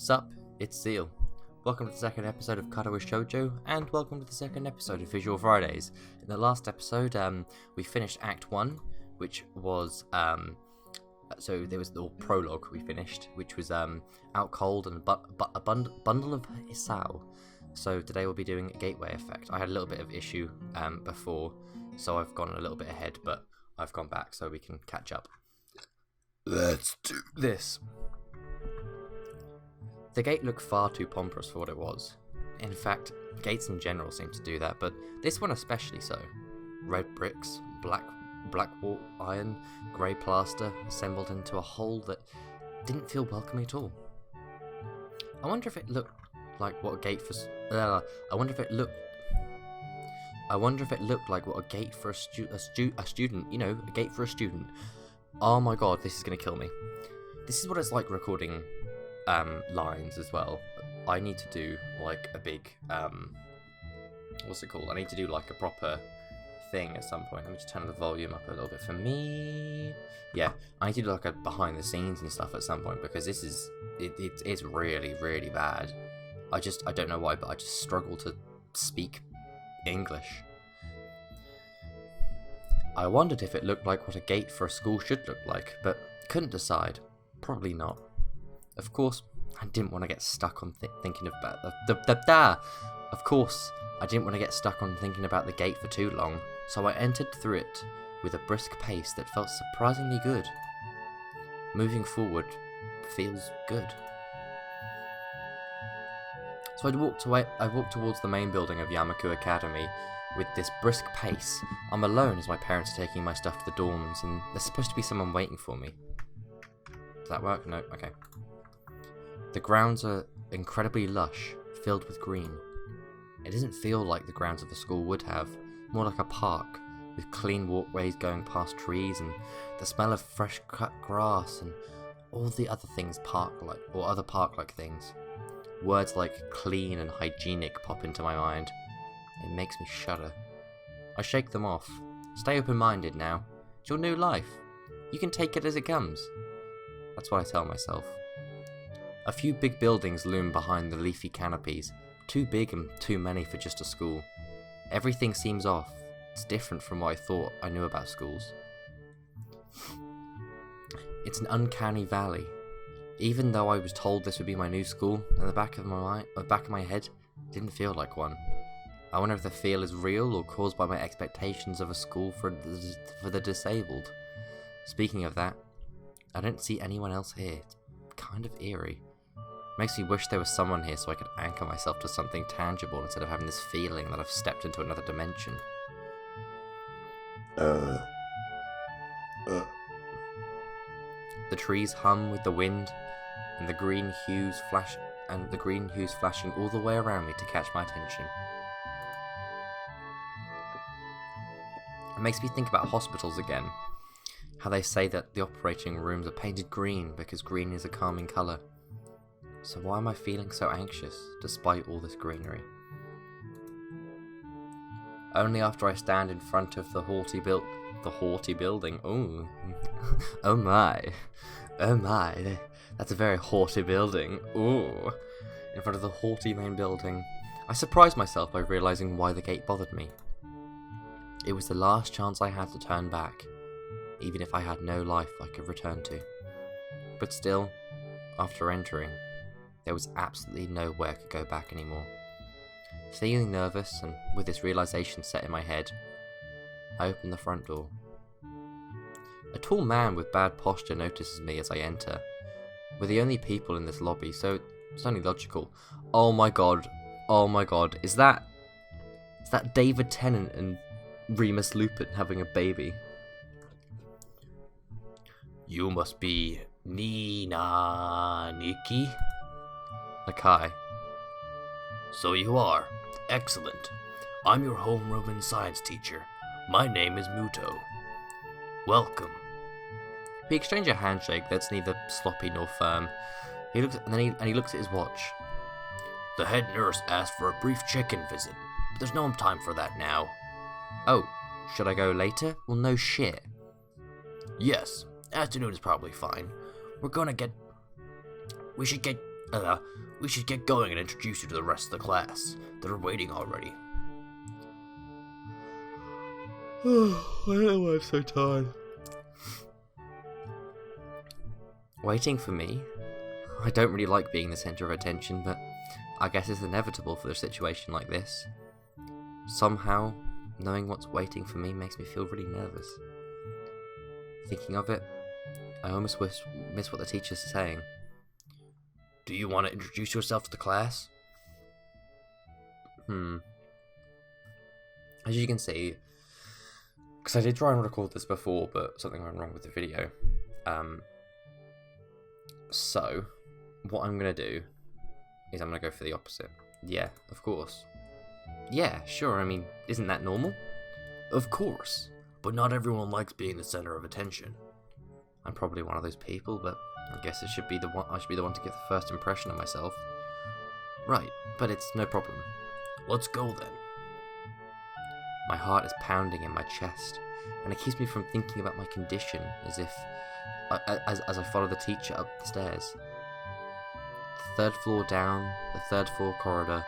Sup, it's Seal. Welcome to the second episode of Katawa Shoujo, and welcome to the second episode of Visual Fridays. In the last episode, we finished Act 1, which was, so there was the prologue we finished, which was, Out Cold and a bundle of Isao. So today we'll be doing a gateway effect. I had a little bit of issue, before, so I've gone a little bit ahead, but I've gone back so we can catch up. Let's do this. The gate looked far too pompous for what it was. In fact, gates in general seem to do that, but this one especially so. Red bricks, black wrought iron, grey plaster, assembled into a whole that didn't feel welcoming at all. I wonder if it looked like what a gate for. I wonder if it looked like what a gate for a student. You know, a gate for a student. Oh my god, this is gonna kill me. This is what it's like recording lines as well. I need to do like a big what's it called? I need to do like a proper thing at some point. Let me just turn the volume up a little bit for me. Yeah, I need to do like a behind the scenes and stuff at some point, because this is it's really, really bad. I don't know why, but I just struggle to speak English. I wondered if it looked like what a gate for a school should look like, but couldn't decide. Probably not. Of course, I didn't want to get stuck on thinking about Of course, I didn't want to get stuck on thinking about the gate for too long, so I entered through it with a brisk pace that felt surprisingly good. Moving forward feels good. So I walked towards the main building of Yamaku Academy with this brisk pace. I'm alone as my parents are taking my stuff to the dorms, and there's supposed to be someone waiting for me. Does that work? No? Okay. The grounds are incredibly lush, filled with green. It doesn't feel like the grounds of a school would have, more like a park, with clean walkways going past trees and the smell of fresh cut grass and all the other things park-like, or other park-like things. Words like clean and hygienic pop into my mind. It makes me shudder. I shake them off. Stay open-minded now. It's your new life. You can take it as it comes. That's what I tell myself. A few big buildings loom behind the leafy canopies, too big and too many for just a school. Everything seems off. It's different from what I thought I knew about schools. It's an uncanny valley. Even though I was told this would be my new school, in the back of my head, it didn't feel like one. I wonder if the feel is real or caused by my expectations of a school for the disabled. Speaking of that, I don't see anyone else here. It's kind of eerie. Makes me wish there was someone here so I could anchor myself to something tangible instead of having this feeling that I've stepped into another dimension. The trees hum with the wind, and the green hues flashing all the way around me to catch my attention. It makes me think about hospitals again. How they say that the operating rooms are painted green because green is a calming colour. So why am I feeling so anxious, despite all this greenery? Only after I stand in front of the haughty building. Ooh. Oh my, that's a very haughty building. Ooh. In front of the haughty main building, I surprised myself by realising why the gate bothered me. It was the last chance I had to turn back, even if I had no life I could return to. But still, after entering, there was absolutely nowhere I could go back anymore. Feeling nervous, and with this realisation set in my head, I opened the front door. A tall man with bad posture notices me as I enter. We're the only people in this lobby, so it's only logical. Oh my god, is that David Tennant and Remus Lupin having a baby? You must be Nikki? Nakai. So you are. Excellent. I'm your homeroom and science teacher. My name is Muto. Welcome. We exchange a handshake that's neither sloppy nor firm. He looks at his watch. The head nurse asked for a brief check-in visit, but there's no time for that now. Oh, should I go later? Well, no shit. Yes, afternoon is probably fine. We should get We should get going and introduce you to the rest of the class. They're waiting already. I don't know why I'm so tired. Waiting for me? I don't really like being the centre of attention, but I guess it's inevitable for a situation like this. Somehow, knowing what's waiting for me makes me feel really nervous. Thinking of it, I almost miss what the teacher's saying. Do you want to introduce yourself to the class? As you can see, because I did try and record this before, but something went wrong with the video. So, what I'm going to do is I'm going to go for the opposite. Yeah, of course. Yeah, sure, I mean, isn't that normal? Of course, but not everyone likes being the center of attention. I'm probably one of those people, but I guess I should be the one to give the first impression of myself. Right, but it's no problem. Let's go then. My heart is pounding in my chest, and it keeps me from thinking about my condition as I follow the teacher up the stairs. The third floor down, the third floor corridor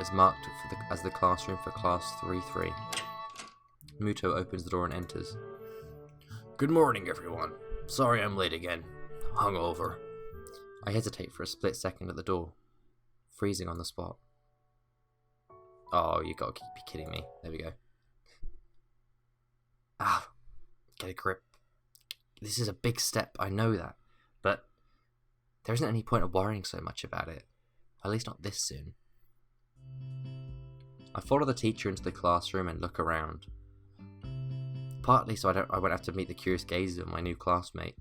is marked as the classroom for class 3-3. Muto opens the door and enters. Good morning, everyone. Sorry I'm late again. Hungover. I hesitate for a split second at the door, freezing on the spot. Oh, you gotta be kidding me. There we go. Get a grip. This is a big step, I know that, but there isn't any point of worrying so much about it. At least not this soon. I follow the teacher into the classroom and look around. Partly so I won't have to meet the curious gazes of my new classmates.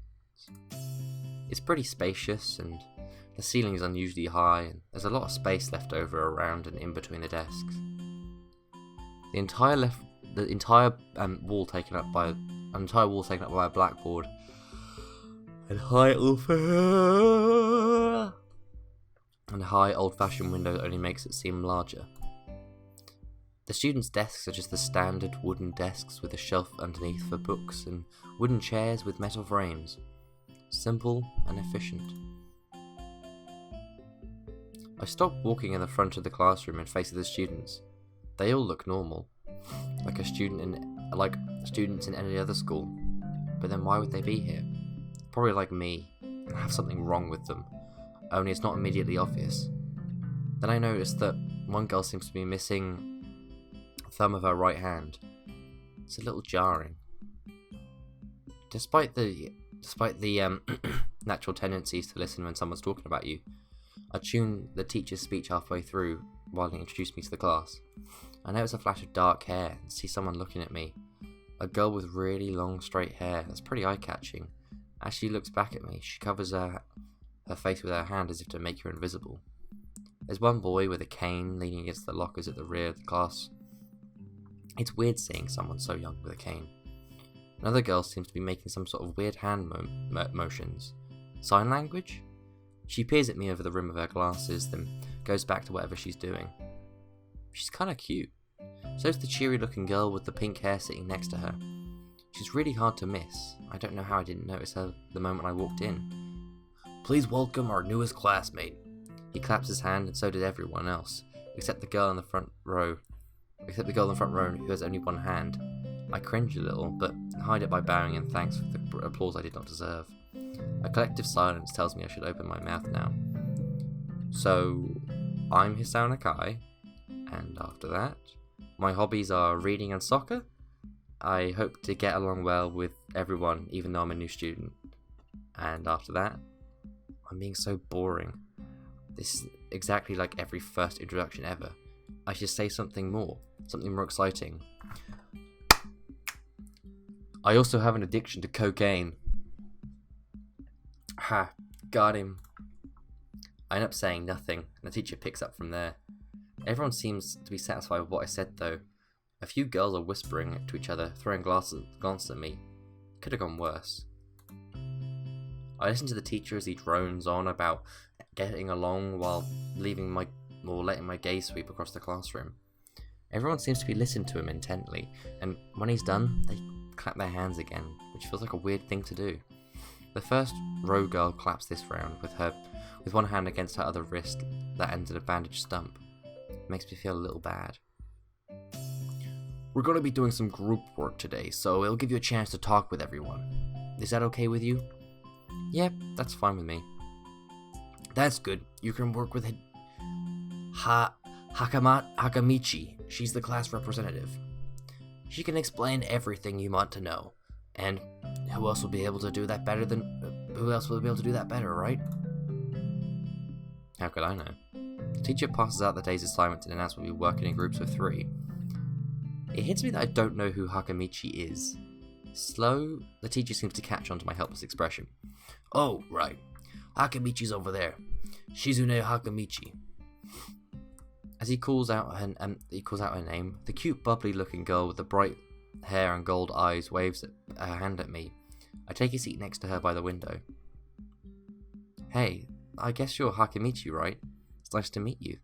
It's pretty spacious, and the ceiling is unusually high, and there's a lot of space left over around and in between the desks. The entire wall taken up by a blackboard and high old-fashioned window only makes it seem larger. The students' desks are just the standard wooden desks with a shelf underneath for books and wooden chairs with metal frames. Simple and efficient. I stop walking in the front of the classroom and face the students. They all look normal, like students in any other school. But then why would they be here? Probably like me, and have something wrong with them, only it's not immediately obvious. Then I notice that one girl seems to be missing the thumb of her right hand. It's a little jarring. Despite the natural tendencies to listen when someone's talking about you, I tune the teacher's speech halfway through while he introduced me to the class. I notice a flash of dark hair and see someone looking at me. A girl with really long straight hair that's pretty eye-catching. As she looks back at me, she covers her face with her hand as if to make her invisible. There's one boy with a cane leaning against the lockers at the rear of the class. It's weird seeing someone so young with a cane. Another girl seems to be making some sort of weird hand motions. Sign language? She peers at me over the rim of her glasses, then goes back to whatever she's doing. She's kinda cute. So's the cheery looking girl with the pink hair sitting next to her. She's really hard to miss. I don't know how I didn't notice her the moment I walked in. Please welcome our newest classmate. He claps his hand, and so did everyone else, except the girl in the front row who has only one hand. I cringe a little, but hide it by bowing in thanks for the applause I did not deserve. A collective silence tells me I should open my mouth now. So, I'm Hisao Nakai, and after that, my hobbies are reading and soccer. I hope to get along well with everyone, even though I'm a new student. And after that, I'm being so boring. This is exactly like every first introduction ever. I should say something more exciting. I also have an addiction to cocaine. Ha, got him. I end up saying nothing, and the teacher picks up from there. Everyone seems to be satisfied with what I said, though. A few girls are whispering to each other, throwing glances at me. Could have gone worse. I listen to the teacher as he drones on about getting along while letting my gaze sweep across the classroom. Everyone seems to be listening to him intently, and when he's done, they clap their hands again, which feels like a weird thing to do. The first row girl claps this round with with one hand against her other wrist that ends in a bandaged stump. It makes me feel a little bad. We're going to be doing some group work today, so it'll give you a chance to talk with everyone. Is that okay with you? Yep, that's fine with me. That's good. You can work with Hakamichi. She's the class representative. She can explain everything you want to know. And who else will be able to do that better, right? How could I know? The teacher passes out the day's assignment and announces we'll be working in groups of 3. It hits me that I don't know who Hakamichi is. Slow, the teacher seems to catch on to my helpless expression. Oh, right. Hakamichi's over there. Shizune Hakamichi. As he calls out her name, the cute, bubbly-looking girl with the bright hair and gold eyes waves her hand at me. I take a seat next to her by the window. Hey, I guess you're Hakamichi, right? It's nice to meet you.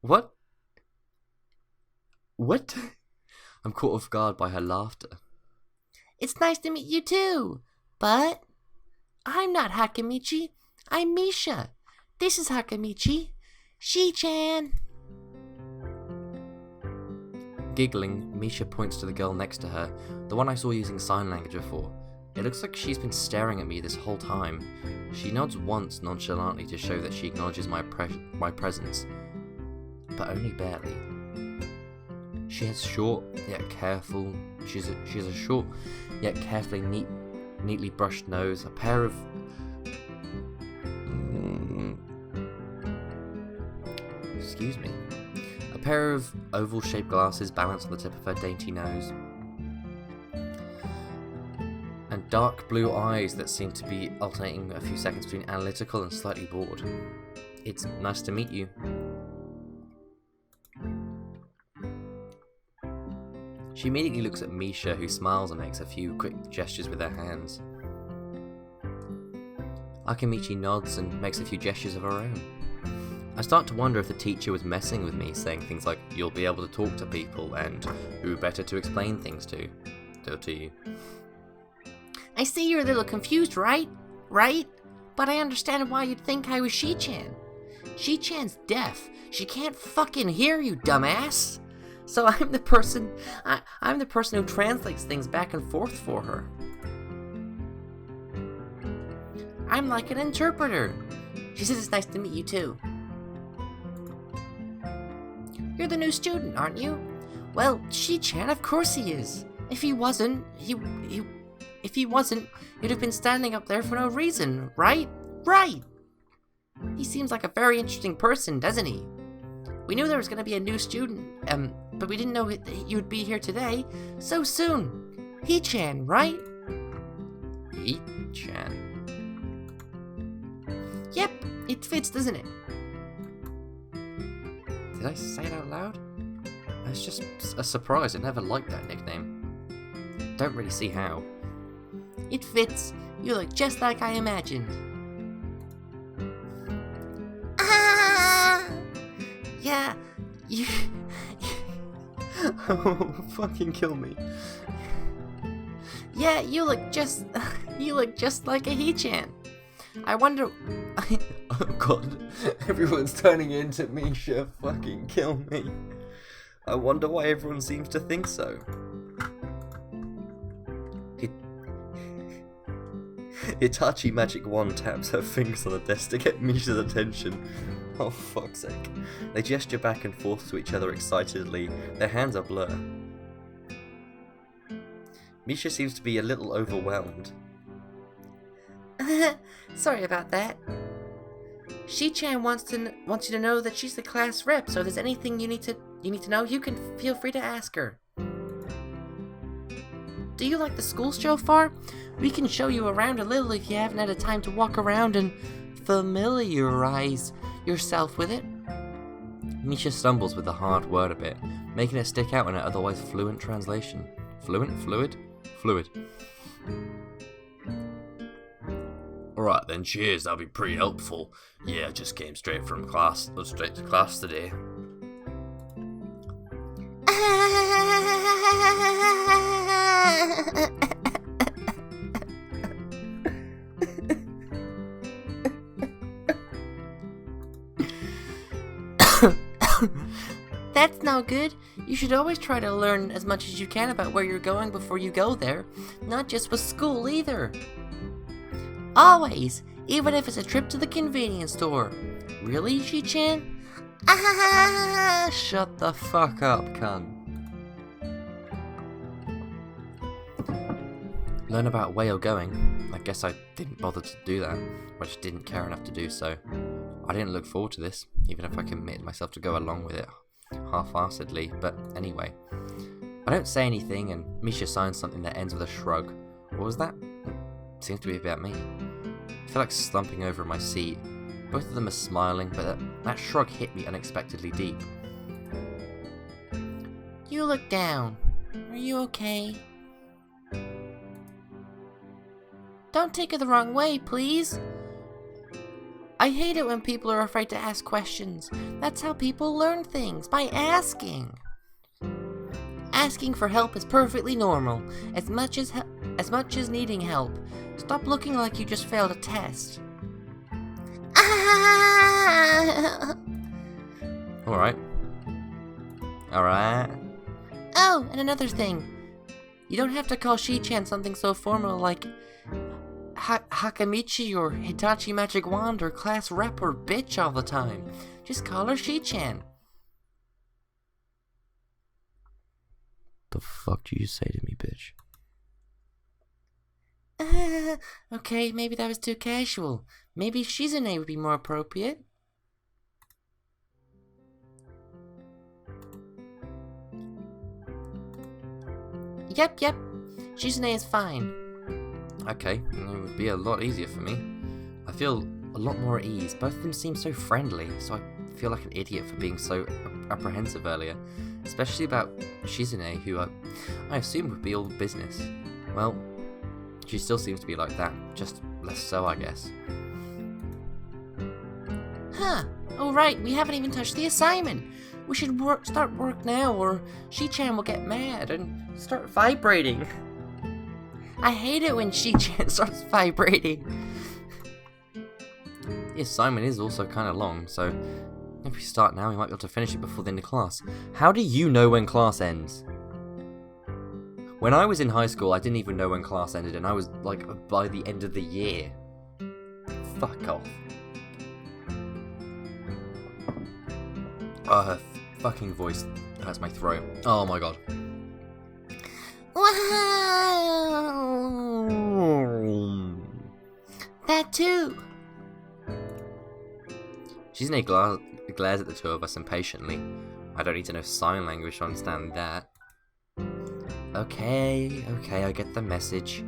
What? What? I'm caught off guard by her laughter. It's nice to meet you too, but I'm not Hakamichi. I'm Misha. This is Hakamichi. She-chan. Giggling, Misha points to the girl next to her, the one I saw using sign language before. It looks like she's been staring at me this whole time. She nods once nonchalantly to show that she acknowledges my presence, but only barely. She has short yet careful. She has a short yet carefully neatly brushed nose, a pair of a pair of oval-shaped glasses balanced on the tip of her dainty nose, and dark blue eyes that seem to be alternating a few seconds between analytical and slightly bored. It's nice to meet you. She immediately looks at Misha, who smiles and makes a few quick gestures with her hands. Akamichi nods and makes a few gestures of her own. I start to wonder if the teacher was messing with me, saying things like, you'll be able to talk to people, and who better to explain things to you. I see you're a little confused, right? Right? But I understand why you'd think I was She-chan. She-chan's deaf. She can't fucking hear you, dumbass. So I'm the person who translates things back and forth for her. I'm like an interpreter. She says it's nice to meet you too. You're the new student, aren't you? Well, She-chan, of course he is. If he wasn't, you'd have been standing up there for no reason, right? Right! He seems like a very interesting person, doesn't he? We knew there was going to be a new student, but we didn't know you'd be here today so soon. He-chan, right? He-chan? Yep, it fits, doesn't it? Did I say it out loud? It's just a surprise. I never liked that nickname. Don't really see how. It fits. You look just like I imagined. Ah! Yeah, you... Oh, fucking kill me. Yeah, you look just like a He-chan. I wonder... Oh god, everyone's turning into Misha. Fucking kill me. I wonder why everyone seems to think so. Itachi Magic Wand taps her fingers on the desk to get Misha's attention. Oh fuck's sake. They gesture back and forth to each other excitedly. Their hands are blur. Misha seems to be a little overwhelmed. Sorry about that. She-chan wants you to know that she's the class rep, so if there's anything you need to know, you can feel free to ask her. Do you like the school so far? We can show you around a little if you haven't had a time to walk around and familiarize yourself with it. Misha stumbles with the hard word a bit, making it stick out in an otherwise fluent translation. Fluent? Fluid? Fluid. Alright then, cheers, that'll be pretty helpful. Yeah, I just came straight to class today. that's no good. You should always try to learn as much as you can about where you're going before you go there. Not just with school either. Always, even if it's a trip to the convenience store. Really, Shi-chan? Ah! Shut the fuck up, cunt. Learn about where you're going. I guess I didn't bother to do that. I just didn't care enough to do so. I didn't look forward to this, even if I committed myself to go along with it half-assedly. But anyway, I don't say anything, and Misha signs something that ends with a shrug. What was that? Seems to be about me. I feel like slumping over in my seat. Both of them are smiling, but that shrug hit me unexpectedly deep. You look down. Are you okay? Don't take it the wrong way, please. I hate it when people are afraid to ask questions. That's how people learn things, by asking. Asking for help is perfectly normal, as much as needing help. Stop looking like you just failed a test. Alright. Alright. Oh, and another thing. You don't have to call Shi-chan something so formal like Hakamichi or Hitachi Magic Wand or class rep or bitch all the time. Just call her Shi-chan. The fuck do you say to me, bitch? Okay, maybe that was too casual. Maybe Shizune would be more appropriate. Yep. Shizune is fine. Okay, it would be a lot easier for me. I feel a lot more at ease. Both of them seem so friendly, so I feel like an idiot for being so apprehensive earlier. Especially about Shizune, who I assume would be all business. Well, she still seems to be like that, just less so, I guess. Huh. Oh right, we haven't even touched the assignment. We should start work now, or Shi-chan will get mad and start vibrating. I hate it when Shi-chan starts vibrating. The assignment is also kind of long, so if we start now, we might be able to finish it before the end of class. How do you know when class ends? When I was in high school, I didn't even know when class ended, and I was, like, by the end of the year. Fuck off. Oh, her fucking voice hurts my throat. Oh my god. Wow. That too. Shizune glares at the two of us impatiently. I don't need to know sign language to understand that. Okay, I get the message.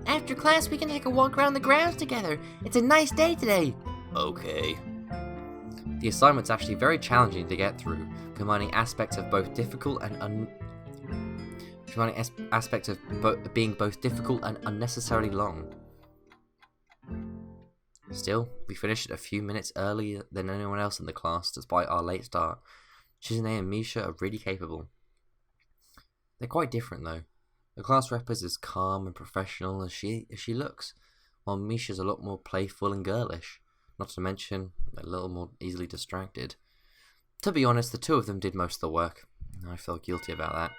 After class, we can take a walk around the grounds together. It's a nice day today. Okay. The assignment's actually very challenging to get through, combining aspects of both difficult and being both difficult and unnecessarily long. Still, we finished it a few minutes earlier than anyone else in the class, despite our late start. Shizune and Misha are really capable. They're quite different though. The class rep is as calm and professional as she looks, while Misha's a lot more playful and girlish, not to mention a little more easily distracted. To be honest, the two of them did most of the work. I felt guilty about that.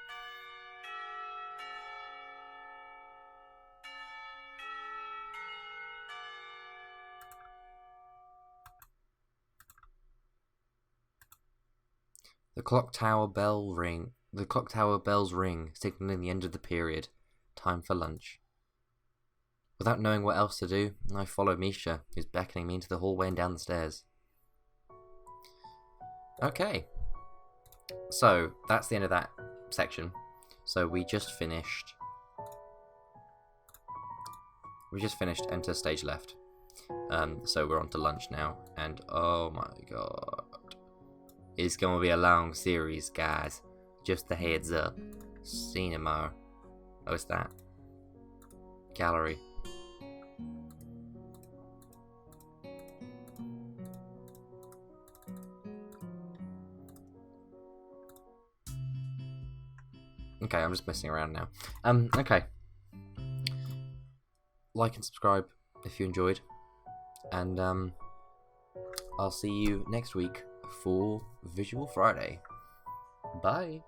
The clock tower bells ring, signaling the end of the period. Time for lunch. Without knowing what else to do, I follow Misha, who's beckoning me into the hallway and down the stairs. Okay. So, that's the end of that section. So we just finished Enter Stage Left. So we're on to lunch now, and oh my god. It's gonna be a long series, guys. Just a heads up. Cinema. Oh, it's that. Gallery. Okay, I'm just messing around now. Okay. Like and subscribe if you enjoyed. And, I'll see you next week for Visual Friday. Bye.